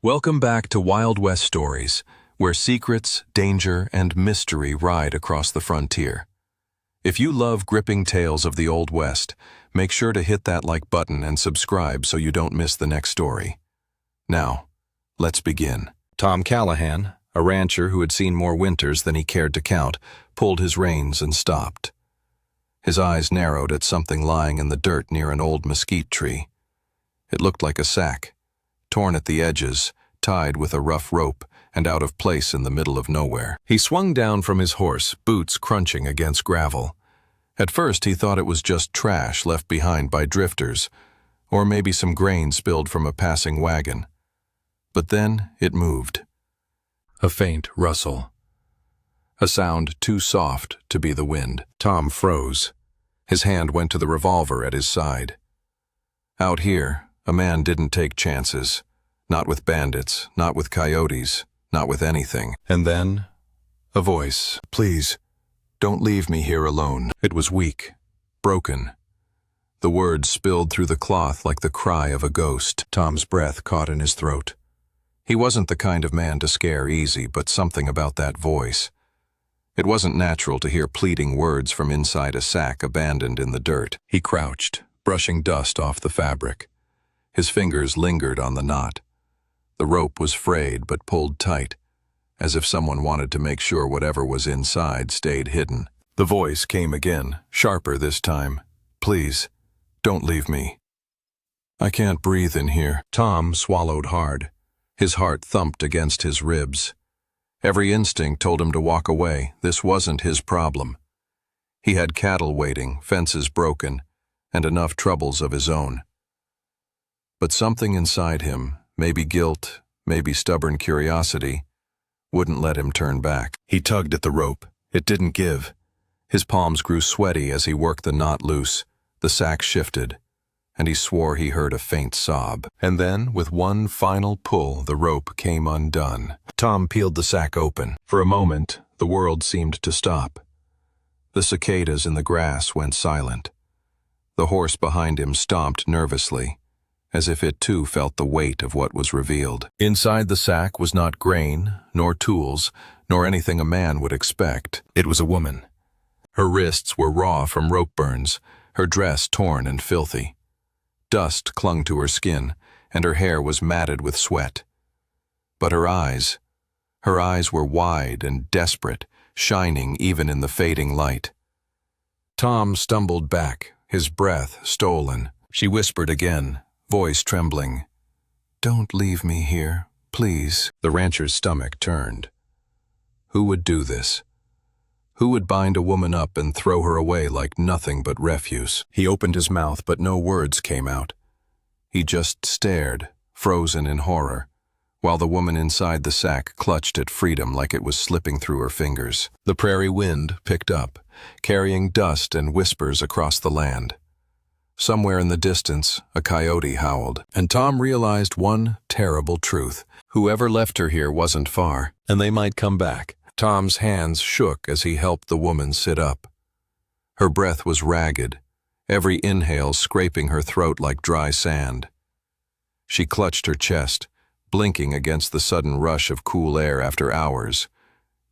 Welcome back to Wild West Stories, where secrets, danger, and mystery ride across the frontier. If you love gripping tales of the Old West, make sure to hit that like button and subscribe so you don't miss the next story. Now, let's begin. Tom Callahan, a rancher who had seen more winters than he cared to count, pulled his reins and stopped. His eyes narrowed at something lying in the dirt near an old mesquite tree. It looked like a sack, torn at the edges, tied with a rough rope, and out of place in the middle of nowhere. He swung down from his horse, boots crunching against gravel. At first he thought it was just trash left behind by drifters, or maybe some grain spilled from a passing wagon. But then it moved. A faint rustle. A sound too soft to be the wind. Tom froze. His hand went to the revolver at his side. Out here, a man didn't take chances. Not with bandits, not with coyotes, not with anything. And then, a voice. "Please, don't leave me here alone." It was weak, broken. The words spilled through the cloth like the cry of a ghost. Tom's breath caught in his throat. He wasn't the kind of man to scare easy, but something about that voice. It wasn't natural to hear pleading words from inside a sack abandoned in the dirt. He crouched, brushing dust off the fabric. His fingers lingered on the knot. The rope was frayed but pulled tight, as if someone wanted to make sure whatever was inside stayed hidden. The voice came again, sharper this time. "Please, don't leave me. I can't breathe in here." Tom swallowed hard. His heart thumped against his ribs. Every instinct told him to walk away. This wasn't his problem. He had cattle waiting, fences broken, and enough troubles of his own. But something inside him, maybe guilt, maybe stubborn curiosity, wouldn't let him turn back. He tugged at the rope. It didn't give. His palms grew sweaty as he worked the knot loose. The sack shifted, and he swore he heard a faint sob. And then, with one final pull, the rope came undone. Tom peeled the sack open. For a moment, the world seemed to stop. The cicadas in the grass went silent. The horse behind him stomped nervously, as if it too felt the weight of what was revealed. Inside the sack was not grain, nor tools, nor anything a man would expect. It was a woman. Her wrists were raw from rope burns, her dress torn and filthy. Dust clung to her skin, and her hair was matted with sweat. But her eyes were wide and desperate, shining even in the fading light. Tom stumbled back, his breath stolen. She whispered again, voice trembling, "Don't leave me here, please." The rancher's stomach turned. Who would do this? Who would bind a woman up and throw her away like nothing but refuse? He opened his mouth, but no words came out. He just stared, frozen in horror, while the woman inside the sack clutched at freedom like it was slipping through her fingers. The prairie wind picked up, carrying dust and whispers across the land. Somewhere in the distance, a coyote howled, and Tom realized one terrible truth. Whoever left her here wasn't far, and they might come back. Tom's hands shook as he helped the woman sit up. Her breath was ragged, every inhale scraping her throat like dry sand. She clutched her chest, blinking against the sudden rush of cool air after hours,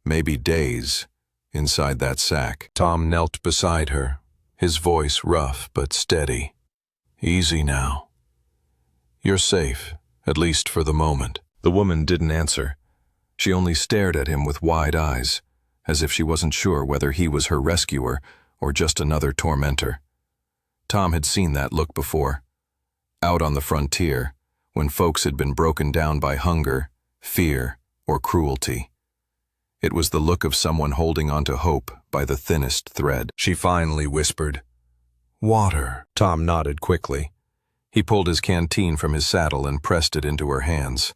maybe days, inside that sack. Tom knelt beside her, his voice rough but steady. "Easy now. You're safe, at least for the moment." The woman didn't answer. She only stared at him with wide eyes, as if she wasn't sure whether he was her rescuer or just another tormentor. Tom had seen that look before. Out on the frontier, when folks had been broken down by hunger, fear, or cruelty. It was the look of someone holding onto hope by the thinnest thread. She finally whispered, "Water." Tom nodded quickly. He pulled his canteen from his saddle and pressed it into her hands.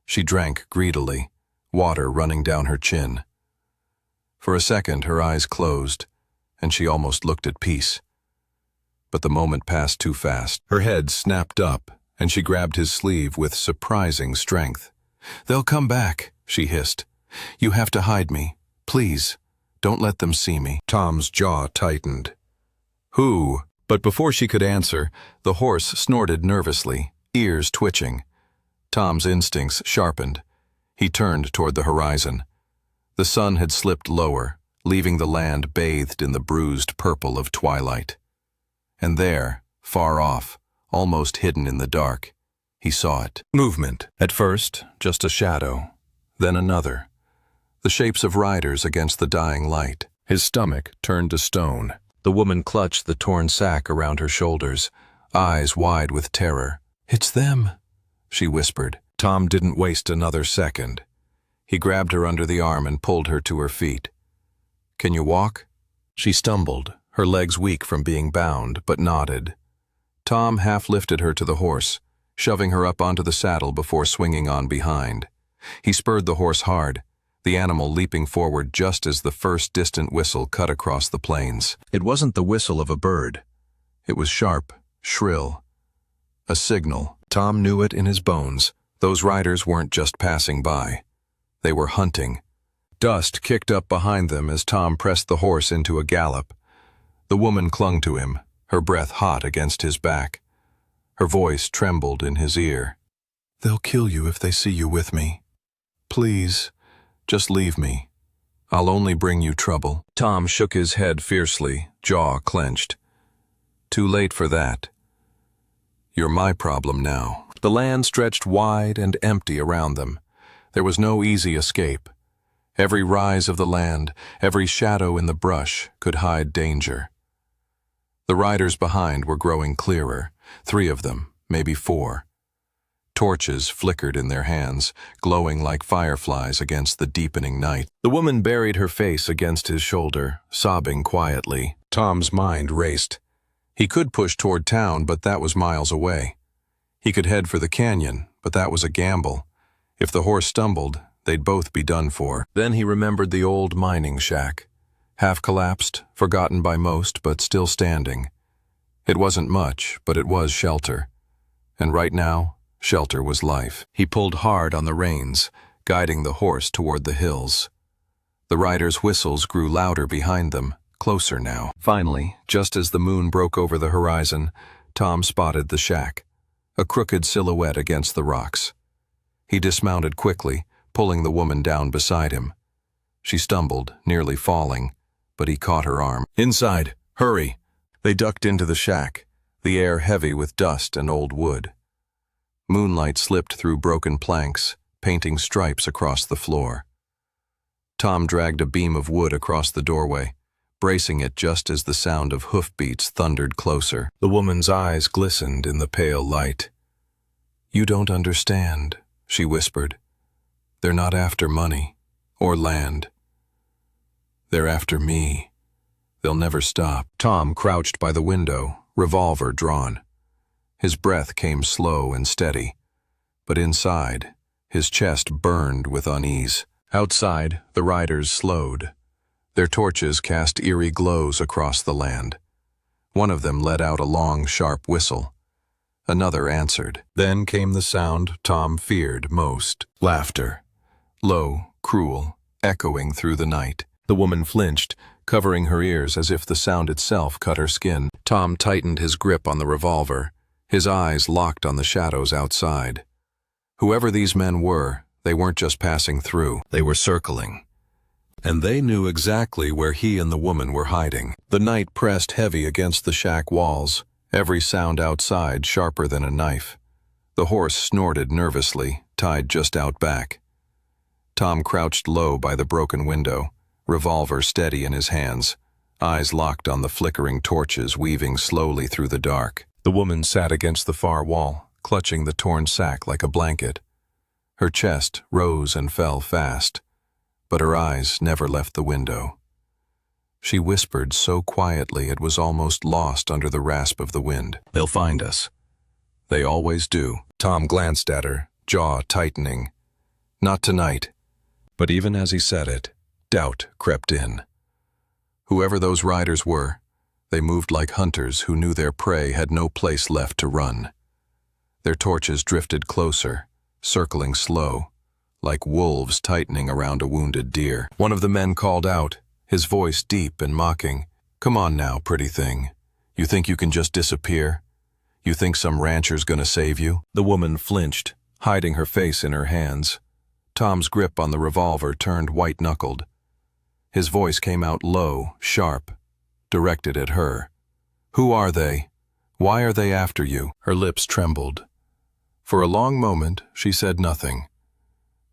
She drank greedily, water running down her chin. For a second, her eyes closed, and she almost looked at peace. But the moment passed too fast. Her head snapped up, and she grabbed his sleeve with surprising strength. "They'll come back," she hissed. "You have to hide me. Please, don't let them see me." Tom's jaw tightened. "Who?" But before she could answer, the horse snorted nervously, ears twitching. Tom's instincts sharpened. He turned toward the horizon. The sun had slipped lower, leaving the land bathed in the bruised purple of twilight. And there, far off, almost hidden in the dark, he saw it. Movement. At first, just a shadow, then another. The shapes of riders against the dying light. His stomach turned to stone. The woman clutched the torn sack around her shoulders, eyes wide with terror. "It's them," she whispered. Tom didn't waste another second. He grabbed her under the arm and pulled her to her feet. "Can you walk?" She stumbled, her legs weak from being bound, but nodded. Tom half lifted her to the horse, shoving her up onto the saddle before swinging on behind. He spurred the horse hard, the animal leaping forward just as the first distant whistle cut across the plains. It wasn't the whistle of a bird. It was sharp, shrill. A signal. Tom knew it in his bones. Those riders weren't just passing by. They were hunting. Dust kicked up behind them as Tom pressed the horse into a gallop. The woman clung to him, her breath hot against his back. Her voice trembled in his ear. "They'll kill you if they see you with me. Please, just leave me. I'll only bring you trouble." Tom shook his head fiercely, jaw clenched. "Too late for that. You're my problem now." The land stretched wide and empty around them. There was no easy escape. Every rise of the land, every shadow in the brush could hide danger. The riders behind were growing clearer, 3 of them, maybe 4. Torches flickered in their hands, glowing like fireflies against the deepening night. The woman buried her face against his shoulder, sobbing quietly. Tom's mind raced. He could push toward town, but that was miles away. He could head for the canyon, but that was a gamble. If the horse stumbled, they'd both be done for. Then he remembered the old mining shack. Half collapsed, forgotten by most, but still standing. It wasn't much, but it was shelter. And right now, shelter was life. He pulled hard on the reins, guiding the horse toward the hills. The riders' whistles grew louder behind them, closer now. Finally, just as the moon broke over the horizon, Tom spotted the shack, a crooked silhouette against the rocks. He dismounted quickly, pulling the woman down beside him. She stumbled, nearly falling, but he caught her arm. "Inside! Hurry!" They ducked into the shack, the air heavy with dust and old wood. Moonlight slipped through broken planks, painting stripes across the floor. Tom dragged a beam of wood across the doorway, bracing it just as the sound of hoofbeats thundered closer. The woman's eyes glistened in the pale light. "You don't understand," she whispered. "They're not after money or land. They're after me. They'll never stop." Tom crouched by the window, revolver drawn. His breath came slow and steady, but inside, his chest burned with unease. Outside, the riders slowed. Their torches cast eerie glows across the land. One of them let out a long, sharp whistle. Another answered. Then came the sound Tom feared most. Laughter. Low, cruel, echoing through the night. The woman flinched, covering her ears as if the sound itself cut her skin. Tom tightened his grip on the revolver, his eyes locked on the shadows outside. Whoever these men were, they weren't just passing through, they were circling. And they knew exactly where he and the woman were hiding. The night pressed heavy against the shack walls, every sound outside sharper than a knife. The horse snorted nervously, tied just out back. Tom crouched low by the broken window, revolver steady in his hands, eyes locked on the flickering torches weaving slowly through the dark. The woman sat against the far wall, clutching the torn sack like a blanket. Her chest rose and fell fast, but her eyes never left the window. She whispered so quietly it was almost lost under the rasp of the wind. "They'll find us. They always do." Tom glanced at her, jaw tightening. Not tonight. But even as he said it, doubt crept in. Whoever those riders were, they moved like hunters who knew their prey had no place left to run. Their torches drifted closer, circling slow, like wolves tightening around a wounded deer. One of the men called out, his voice deep and mocking, "Come on now, pretty thing. You think you can just disappear? You think some rancher's gonna save you?" The woman flinched, hiding her face in her hands. Tom's grip on the revolver turned white-knuckled. His voice came out low, sharp, directed at her. "Who are they? Why are they after you?" Her lips trembled. For a long moment, she said nothing.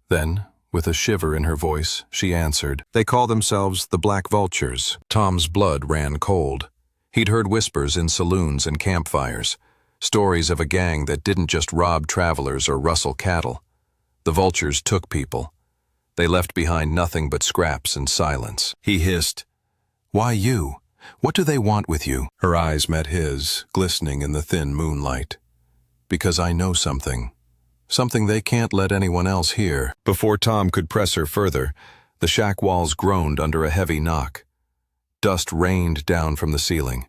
Then, with a shiver in her voice, she answered, "They call themselves the Black Vultures." Tom's blood ran cold. He'd heard whispers in saloons and campfires, stories of a gang that didn't just rob travelers or rustle cattle. The vultures took people. They left behind nothing but scraps and silence. He hissed, "Why you? What do they want with you?" Her eyes met his, glistening in the thin moonlight. "Because I know something. Something they can't let anyone else hear." Before Tom could press her further, the shack walls groaned under a heavy knock. Dust rained down from the ceiling.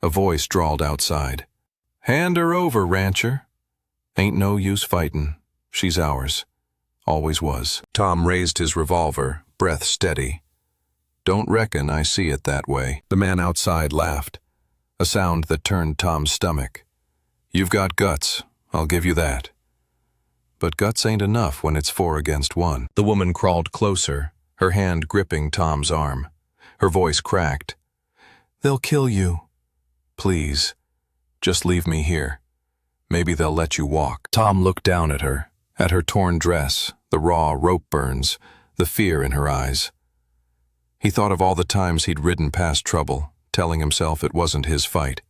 A voice drawled outside. "Hand her over, rancher. Ain't no use fightin'. She's ours. Always was." Tom raised his revolver, breath steady. "Don't reckon I see it that way." The man outside laughed, a sound that turned Tom's stomach. "You've got guts, I'll give you that. But guts ain't enough when it's 4 against 1. The woman crawled closer, her hand gripping Tom's arm. Her voice cracked. "They'll kill you. Please, just leave me here. Maybe they'll let you walk." Tom looked down at her torn dress, the raw rope burns, the fear in her eyes. He thought of all the times he'd ridden past trouble, telling himself it wasn't his fight.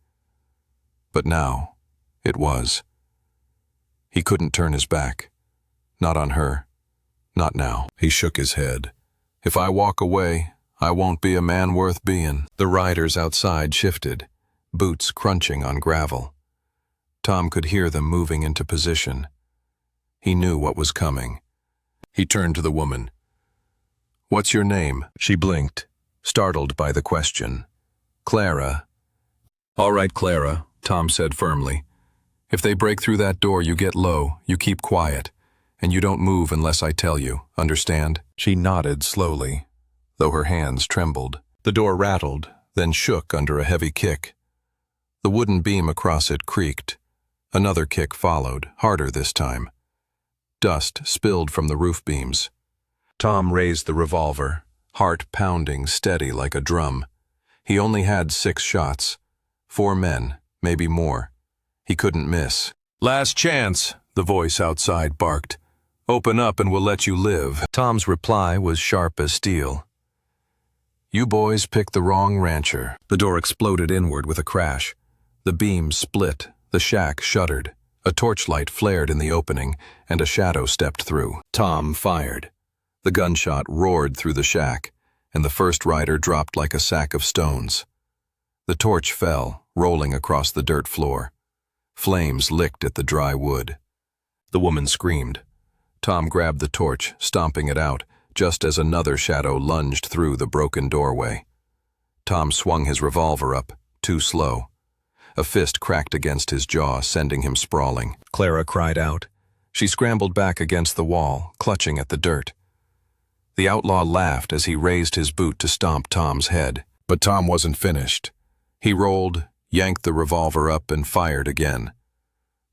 But now, it was. He couldn't turn his back. Not on her. Not now. He shook his head. "If I walk away, I won't be a man worth being." The riders outside shifted, boots crunching on gravel. Tom could hear them moving into position. He knew what was coming. He turned to the woman. "What's your name?" She blinked, startled by the question. "Clara." "All right, Clara," Tom said firmly. "If they break through that door, you get low, you keep quiet, and you don't move unless I tell you, understand?" She nodded slowly, though her hands trembled. The door rattled, then shook under a heavy kick. The wooden beam across it creaked. Another kick followed, harder this time. Dust spilled from the roof beams. Tom raised the revolver, heart pounding steady like a drum. He only had 6 shots. 4 men, maybe more. He couldn't miss. "Last chance," the voice outside barked. "Open up and we'll let you live." Tom's reply was sharp as steel. "You boys picked the wrong rancher." The door exploded inward with a crash. The beams split, the shack shuddered. A torchlight flared in the opening, and a shadow stepped through. Tom fired. The gunshot roared through the shack, and the first rider dropped like a sack of stones. The torch fell, rolling across the dirt floor. Flames licked at the dry wood. The woman screamed. Tom grabbed the torch, stomping it out, just as another shadow lunged through the broken doorway. Tom swung his revolver up, too slow. A fist cracked against his jaw, sending him sprawling. Clara cried out. She scrambled back against the wall, clutching at the dirt. The outlaw laughed as he raised his boot to stomp Tom's head. But Tom wasn't finished. He rolled, yanked the revolver up, and fired again.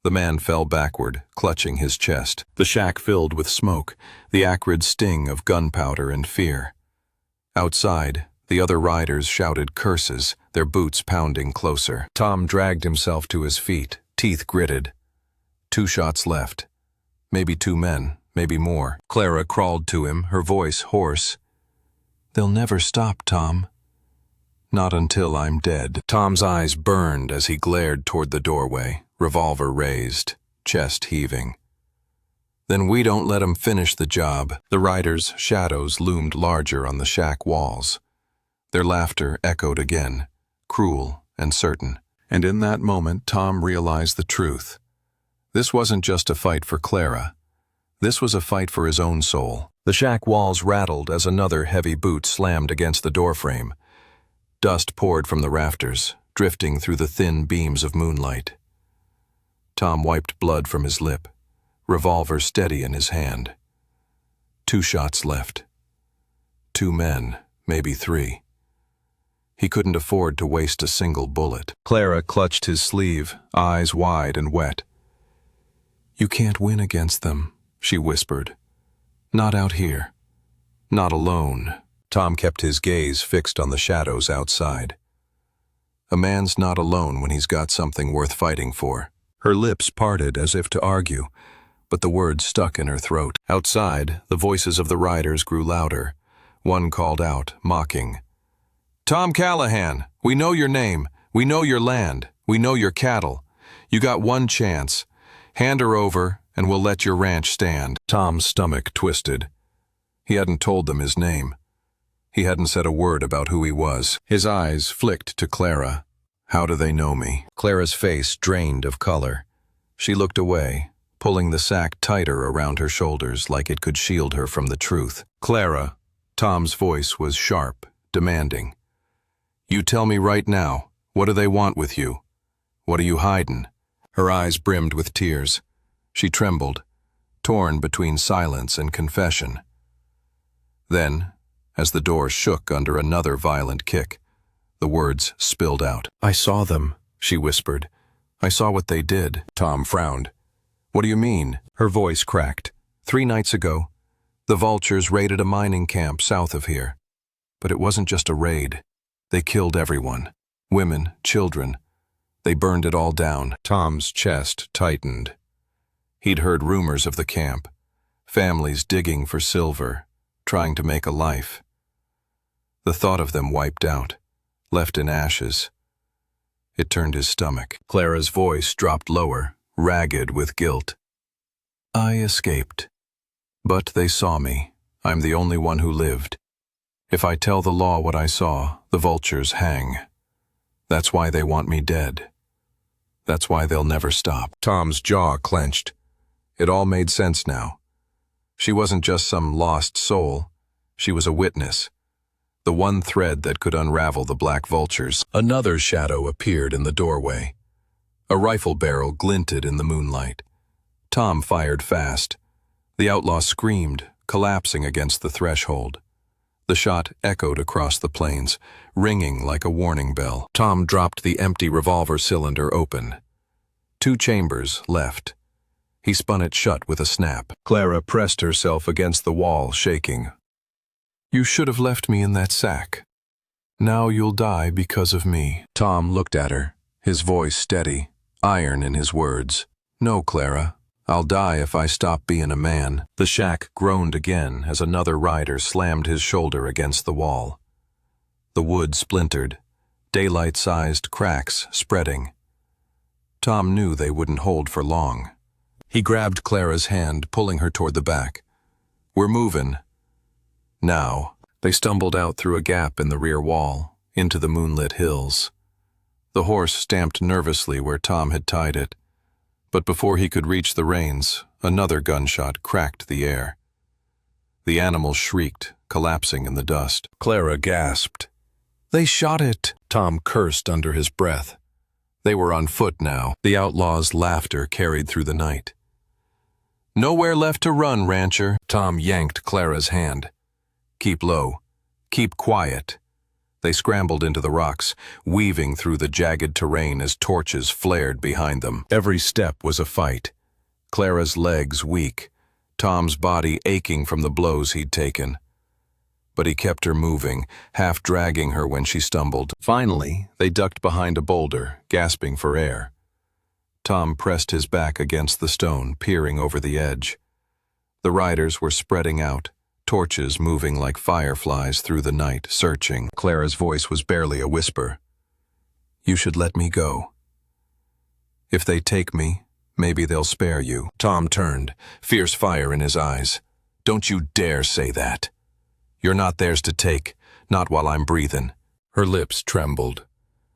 The man fell backward, clutching his chest. The shack filled with smoke, the acrid sting of gunpowder and fear. Outside, the other riders shouted curses, their boots pounding closer. Tom dragged himself to his feet, teeth gritted. 2 shots left. Maybe 2 men, maybe more. Clara crawled to him, her voice hoarse. "They'll never stop, Tom. Not until I'm dead." Tom's eyes burned as he glared toward the doorway, revolver raised, chest heaving. "Then we don't let 'em finish the job." The riders' shadows loomed larger on the shack walls. Their laughter echoed again, cruel and certain. And in that moment, Tom realized the truth. This wasn't just a fight for Clara. This was a fight for his own soul. The shack walls rattled as another heavy boot slammed against the doorframe. Dust poured from the rafters, drifting through the thin beams of moonlight. Tom wiped blood from his lip, revolver steady in his hand. 2 shots left. 2 men, maybe 3. He couldn't afford to waste a single bullet. Clara clutched his sleeve, eyes wide and wet. "You can't win against them," she whispered. "Not out here. Not alone." Tom kept his gaze fixed on the shadows outside. A man's not alone when he's got something worth fighting for. Her lips parted as if to argue, but the words stuck in her throat. Outside, the voices of the riders grew louder. One called out, mocking, "Tom Callahan, we know your name. We know your land. We know your cattle. You got one chance. Hand her over, and we'll let your ranch stand." Tom's stomach twisted. He hadn't told them his name. He hadn't said a word about who he was. His eyes flicked to Clara. How do they know me? Clara's face drained of color. She looked away, pulling the sack tighter around her shoulders like it could shield her from the truth. "Clara," Tom's voice was sharp, demanding. "You tell me right now, what do they want with you? What are you hiding?" Her eyes brimmed with tears. She trembled, torn between silence and confession. Then, as the door shook under another violent kick, the words spilled out. "I saw them," she whispered. "I saw what they did." Tom frowned. "What do you mean?" Her voice cracked. 3 nights ago, the vultures raided a mining camp south of here. But it wasn't just a raid. They killed everyone. Women, children. They burned it all down. Tom's chest tightened. He'd heard rumors of the camp. Families digging for silver, trying to make a life. The thought of them wiped out, left in ashes. It turned his stomach. Clara's voice dropped lower, ragged with guilt. "I escaped. But they saw me. I'm the only one who lived. If I tell the law what I saw, the vultures hang. That's why they want me dead. That's why they'll never stop." Tom's jaw clenched. It all made sense now. She wasn't just some lost soul. She was a witness. The one thread that could unravel the black vultures. Another shadow appeared in the doorway. A rifle barrel glinted in the moonlight. Tom fired fast. The outlaw screamed, collapsing against the threshold. The shot echoed across the plains, ringing like a warning bell. Tom dropped the empty revolver cylinder open. 2 chambers left. He spun it shut with a snap. Clara pressed herself against the wall, shaking. "You should have left me in that sack. Now you'll die because of me." Tom looked at her, his voice steady, iron in his words. "No, Clara. I'll die if I stop being a man." The shack groaned again as another rider slammed his shoulder against the wall. The wood splintered, daylight-sized cracks spreading. Tom knew they wouldn't hold for long. He grabbed Clara's hand, pulling her toward the back. "We're moving." Now, they stumbled out through a gap in the rear wall, into the moonlit hills. The horse stamped nervously where Tom had tied it. But before he could reach the reins, another gunshot cracked the air. The animal shrieked, collapsing in the dust. Clara gasped. "They shot it!" Tom cursed under his breath. They were on foot now. The outlaw's laughter carried through the night. "Nowhere left to run, rancher." Tom yanked Clara's hand. "Keep low. Keep quiet." They scrambled into the rocks, weaving through the jagged terrain as torches flared behind them. Every step was a fight. Clara's legs weak, Tom's body aching from the blows he'd taken. But he kept her moving, half dragging her when she stumbled. Finally, they ducked behind a boulder, gasping for air. Tom pressed his back against the stone, peering over the edge. The riders were spreading out, torches moving like fireflies through the night, searching. Clara's voice was barely a whisper. "You should let me go. If they take me, maybe they'll spare you." Tom turned, fierce fire in his eyes. "Don't you dare say that. You're not theirs to take, not while I'm breathing." Her lips trembled.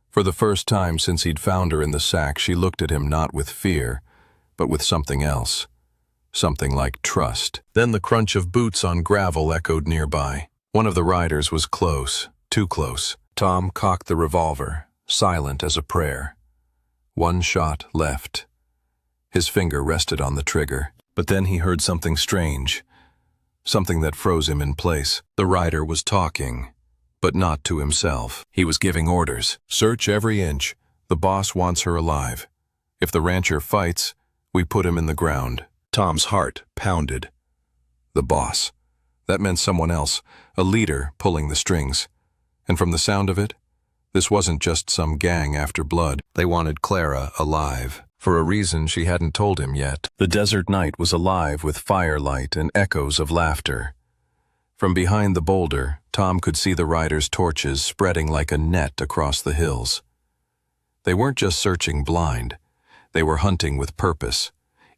For the first time since he'd found her in the sack, she looked at him not with fear, but with something else. Something like trust. Then the crunch of boots on gravel echoed nearby. One of the riders was close, too close. Tom cocked the revolver, silent as a prayer. 1 shot left. His finger rested on the trigger. But then he heard something strange, something that froze him in place. The rider was talking, but not to himself. He was giving orders. "Search every inch. The boss wants her alive. If the rancher fights, We put him in the ground. Tom's heart pounded. The boss. That meant someone else, a leader pulling the strings. And from the sound of it, this wasn't just some gang after blood. They wanted Clara alive, for a reason she hadn't told him yet. The desert night was alive with firelight and echoes of laughter. From behind the boulder, Tom could see the riders' torches spreading like a net across the hills. They weren't just searching blind. They were hunting with purpose,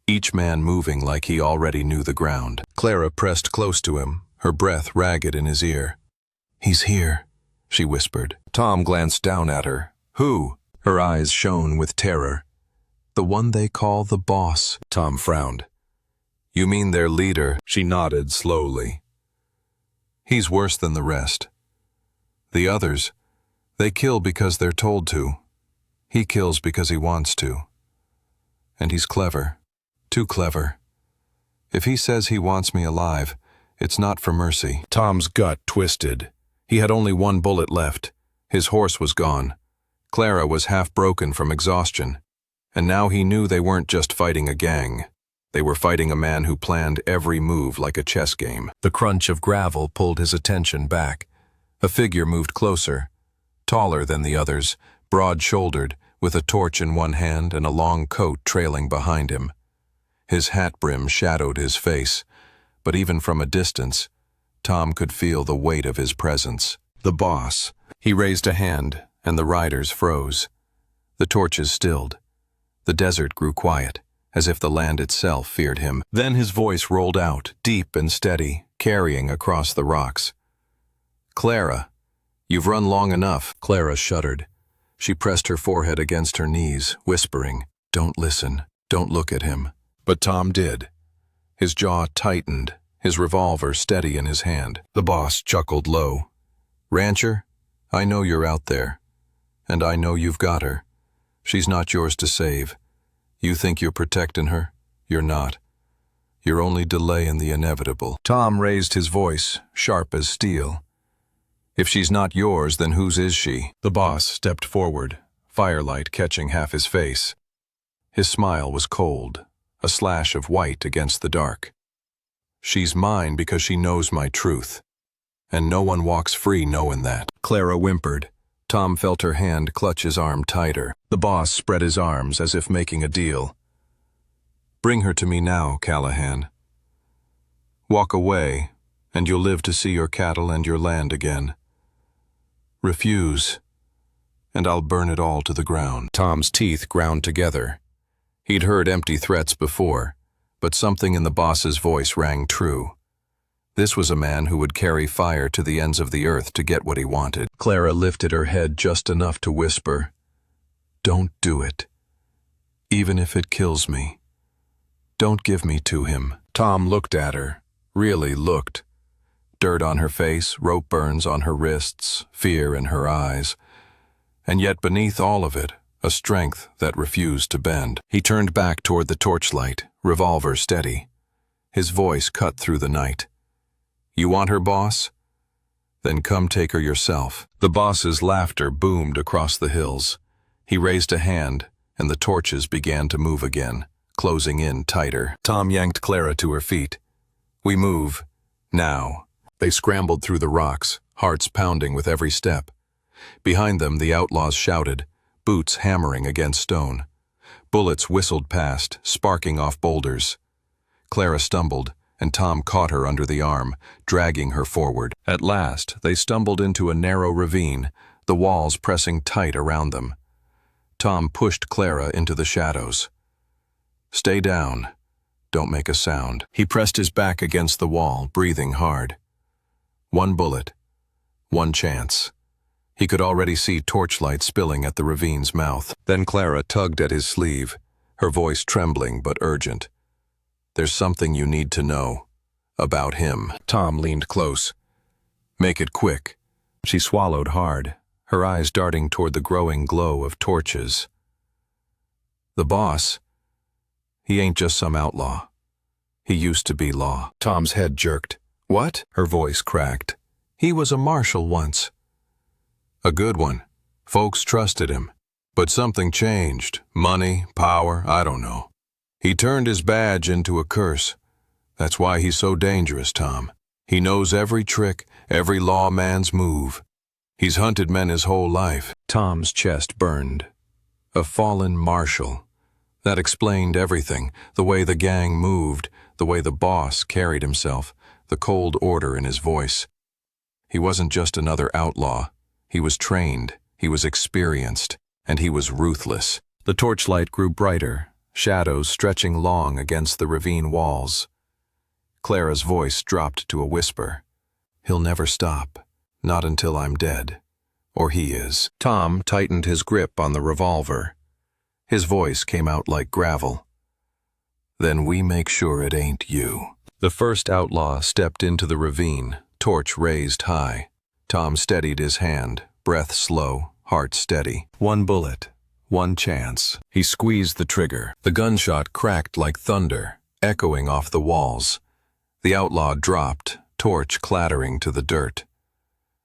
each man moving like he already knew the ground. Clara pressed close to him, her breath ragged in his ear. "He's here," she whispered. Tom glanced down at her. "Who?" Her eyes shone with terror. "The one they call the boss." Tom frowned. "You mean their leader?" She nodded slowly. "He's worse than the rest. The others, they kill because they're told to. He kills because he wants to. And he's clever. Too clever. If he says he wants me alive, it's not for mercy." Tom's gut twisted. He had only one bullet left. His horse was gone. Clara was half broken from exhaustion. And now he knew they weren't just fighting a gang. They were fighting a man who planned every move like a chess game. The crunch of gravel pulled his attention back. A figure moved closer, taller than the others, broad-shouldered, with a torch in one hand and a long coat trailing behind him. His hat brim shadowed his face, but even from a distance, Tom could feel the weight of his presence. The boss. He raised a hand, and the riders froze. The torches stilled. The desert grew quiet, as if the land itself feared him. Then his voice rolled out, deep and steady, carrying across the rocks. "Clara, you've run long enough." Clara shuddered. She pressed her forehead against her knees, whispering, "Don't listen, don't look at him." But Tom did. His jaw tightened, his revolver steady in his hand. The boss chuckled low. "Rancher, I know you're out there, and I know you've got her. She's not yours to save. You think you're protecting her? You're not. You're only delaying the inevitable." Tom raised his voice, sharp as steel. "If she's not yours, then whose is she?" The boss stepped forward, firelight catching half his face. His smile was cold, a slash of white against the dark. "She's mine because she knows my truth. And no one walks free knowing that." Clara whimpered. Tom felt her hand clutch his arm tighter. The boss spread his arms as if making a deal. "Bring her to me now, Callahan. Walk away, and you'll live to see your cattle and your land again. Refuse, and I'll burn it all to the ground." Tom's teeth ground together. He'd heard empty threats before, but something in the boss's voice rang true. This was a man who would carry fire to the ends of the earth to get what he wanted. Clara lifted her head just enough to whisper, "Don't do it. Even if it kills me. Don't give me to him." Tom looked at her, really looked. Dirt on her face, rope burns on her wrists, fear in her eyes. And yet beneath all of it, a strength that refused to bend. He turned back toward the torchlight, revolver steady. His voice cut through the night. "You want her, boss? Then come take her yourself." The boss's laughter boomed across the hills. He raised a hand, and the torches began to move again, closing in tighter. Tom yanked Clara to her feet. "We move. Now." They scrambled through the rocks, hearts pounding with every step. Behind them, the outlaws shouted, boots hammering against stone. Bullets whistled past, sparking off boulders. Clara stumbled, and Tom caught her under the arm, dragging her forward. At last, they stumbled into a narrow ravine, the walls pressing tight around them. Tom pushed Clara into the shadows. "Stay down. Don't make a sound." He pressed his back against the wall, breathing hard. One bullet. One chance. He could already see torchlight spilling at the ravine's mouth. Then Clara tugged at his sleeve, her voice trembling but urgent. "There's something you need to know. About him." Tom leaned close. "Make it quick." She swallowed hard, her eyes darting toward the growing glow of torches. "The boss, he ain't just some outlaw. He used to be law." Tom's head jerked. "What?" Her voice cracked. "He was a marshal once. A good one. Folks trusted him. But something changed. Money, power, I don't know. He turned his badge into a curse. That's why he's so dangerous, Tom. He knows every trick, every lawman's move. He's hunted men his whole life. Tom's chest burned. A fallen marshal. That explained everything, the way the gang moved, the way the boss carried himself, the cold order in his voice. He wasn't just another outlaw. He was trained, he was experienced, and he was ruthless. The torchlight grew brighter, shadows stretching long against the ravine walls. Clara's voice dropped to a whisper. He'll never stop, not until I'm dead. Or he is. Tom tightened his grip on the revolver. His voice came out like gravel. Then we make sure it ain't you. The first outlaw stepped into the ravine, torch raised high. Tom steadied his hand, breath slow, heart steady. One bullet, one chance. He squeezed the trigger. The gunshot cracked like thunder, echoing off the walls. The outlaw dropped, torch clattering to the dirt.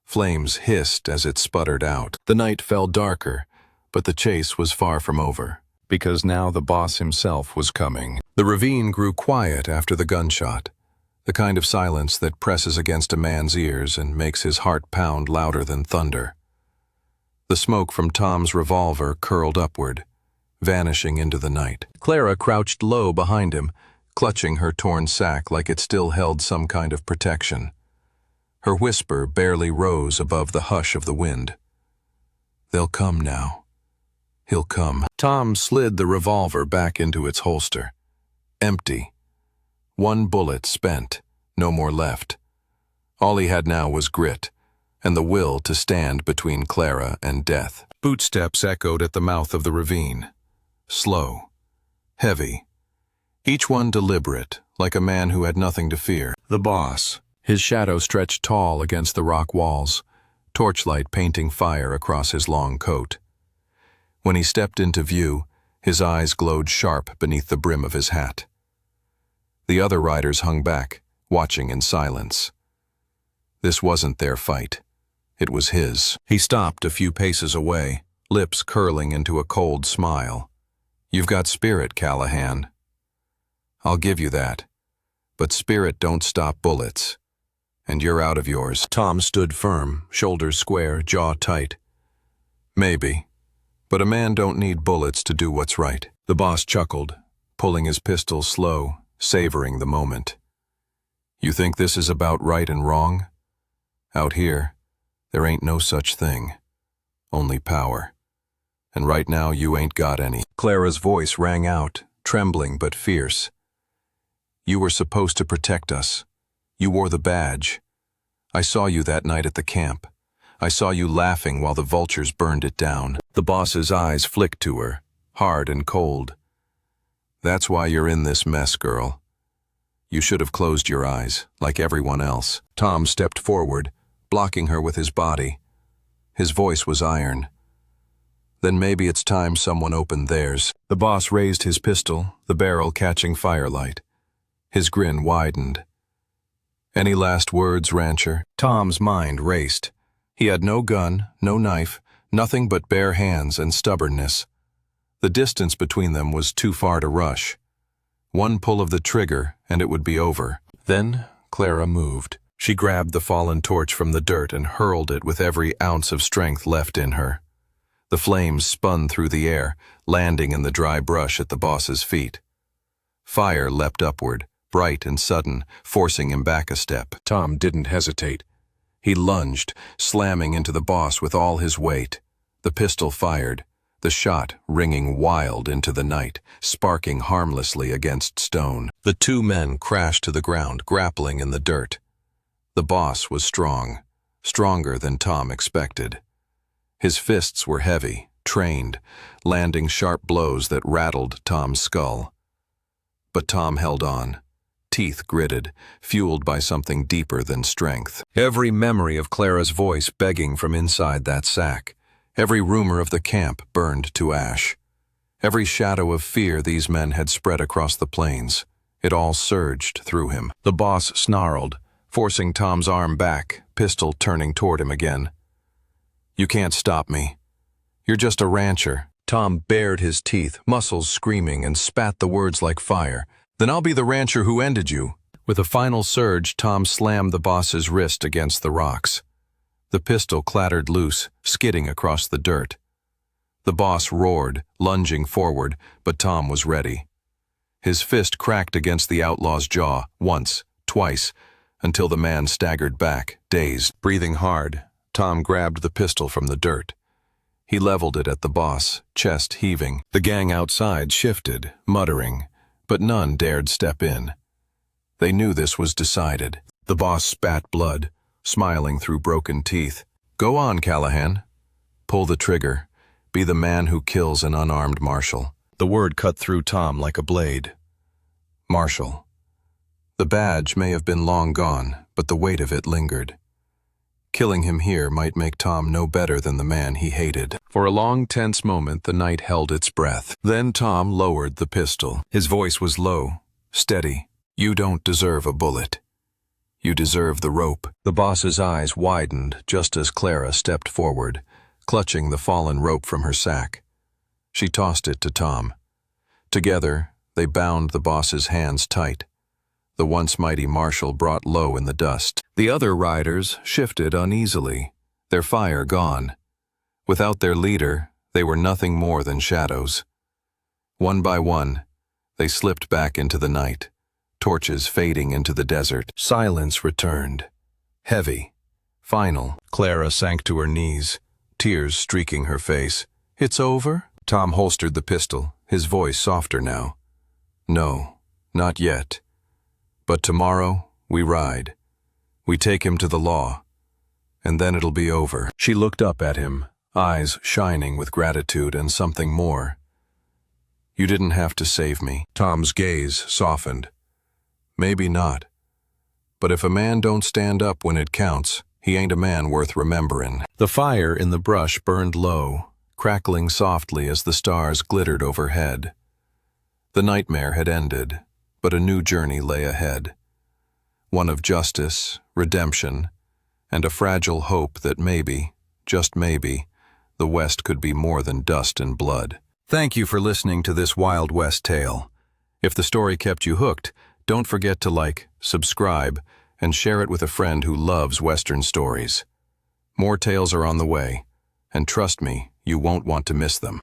Flames hissed as it sputtered out. The night fell darker, but the chase was far from over, because now the boss himself was coming. The ravine grew quiet after the gunshot, the kind of silence that presses against a man's ears and makes his heart pound louder than thunder. The smoke from Tom's revolver curled upward, vanishing into the night. Clara crouched low behind him, clutching her torn sack like it still held some kind of protection. Her whisper barely rose above the hush of the wind. They'll come now. He'll come. Tom slid the revolver back into its holster. Empty. One bullet spent, no more left. All he had now was grit, and the will to stand between Clara and death. Footsteps echoed at the mouth of the ravine. Slow. Heavy. Each one deliberate, like a man who had nothing to fear. The boss. His shadow stretched tall against the rock walls, torchlight painting fire across his long coat. When he stepped into view, his eyes glowed sharp beneath the brim of his hat. The other riders hung back, watching in silence. This wasn't their fight. It was his. He stopped a few paces away, lips curling into a cold smile. You've got spirit, Callahan. I'll give you that. But spirit don't stop bullets. And you're out of yours. Tom stood firm, shoulders square, jaw tight. Maybe. But a man don't need bullets to do what's right. The boss chuckled, pulling his pistol slow, savoring the moment. You think this is about right and wrong? Out here, there ain't no such thing. Only power. And right now you ain't got any. Clara's voice rang out, trembling but fierce. You were supposed to protect us. You wore the badge. I saw you that night at the camp. I saw you laughing while the vultures burned it down. The boss's eyes flicked to her, hard and cold. That's why you're in this mess, girl. You should have closed your eyes, like everyone else. Tom stepped forward, blocking her with his body. His voice was iron. Then maybe it's time someone opened theirs. The boss raised his pistol, the barrel catching firelight. His grin widened. Any last words, rancher? Tom's mind raced. He had no gun, no knife, nothing but bare hands and stubbornness. The distance between them was too far to rush. One pull of the trigger, and it would be over. Then Clara moved. She grabbed the fallen torch from the dirt and hurled it with every ounce of strength left in her. The flames spun through the air, landing in the dry brush at the boss's feet. Fire leapt upward, bright and sudden, forcing him back a step. Tom didn't hesitate. He lunged, slamming into the boss with all his weight. The pistol fired, the shot ringing wild into the night, sparking harmlessly against stone. The two men crashed to the ground, grappling in the dirt. The boss was strong, stronger than Tom expected. His fists were heavy, trained, landing sharp blows that rattled Tom's skull. But Tom held on. Teeth gritted, fueled by something deeper than strength. Every memory of Clara's voice begging from inside that sack, every rumor of the camp burned to ash. Every shadow of fear these men had spread across the plains, it all surged through him. The boss snarled, forcing Tom's arm back, pistol turning toward him again. You can't stop me. You're just a rancher. Tom bared his teeth, muscles screaming, and spat the words like fire. "Then I'll be the rancher who ended you." With a final surge, Tom slammed the boss's wrist against the rocks. The pistol clattered loose, skidding across the dirt. The boss roared, lunging forward, but Tom was ready. His fist cracked against the outlaw's jaw, once, twice, until the man staggered back, dazed. Breathing hard, Tom grabbed the pistol from the dirt. He leveled it at the boss, chest heaving. The gang outside shifted, muttering, but none dared step in. They knew this was decided. The boss spat blood, smiling through broken teeth. "Go on, Callahan. Pull the trigger. Be the man who kills an unarmed marshal." The word cut through Tom like a blade. Marshal. The badge may have been long gone, but the weight of it lingered. Killing him here might make Tom no better than the man he hated. For a long, tense moment, the night held its breath. Then Tom lowered the pistol. His voice was low, steady. "You don't deserve a bullet. You deserve the rope." The boss's eyes widened just as Clara stepped forward, clutching the fallen rope from her sack. She tossed it to Tom. Together, they bound the boss's hands tight. The once mighty marshal brought low in the dust. The other riders shifted uneasily, their fire gone. Without their leader, they were nothing more than shadows. One by one, they slipped back into the night, torches fading into the desert. Silence returned. Heavy, final. Clara sank to her knees, tears streaking her face. "It's over?" Tom holstered the pistol, his voice softer now. "No, not yet. But tomorrow, we ride. We take him to the law. And then it'll be over." She looked up at him, eyes shining with gratitude and something more. "You didn't have to save me." Tom's gaze softened. "Maybe not. But if a man don't stand up when it counts, he ain't a man worth rememberin'." The fire in the brush burned low, crackling softly as the stars glittered overhead. The nightmare had ended, but a new journey lay ahead. One of justice, redemption, and a fragile hope that maybe, just maybe, the West could be more than dust and blood. Thank you for listening to this Wild West tale. If the story kept you hooked, don't forget to like, subscribe, and share it with a friend who loves Western stories. More tales are on the way, and trust me, you won't want to miss them.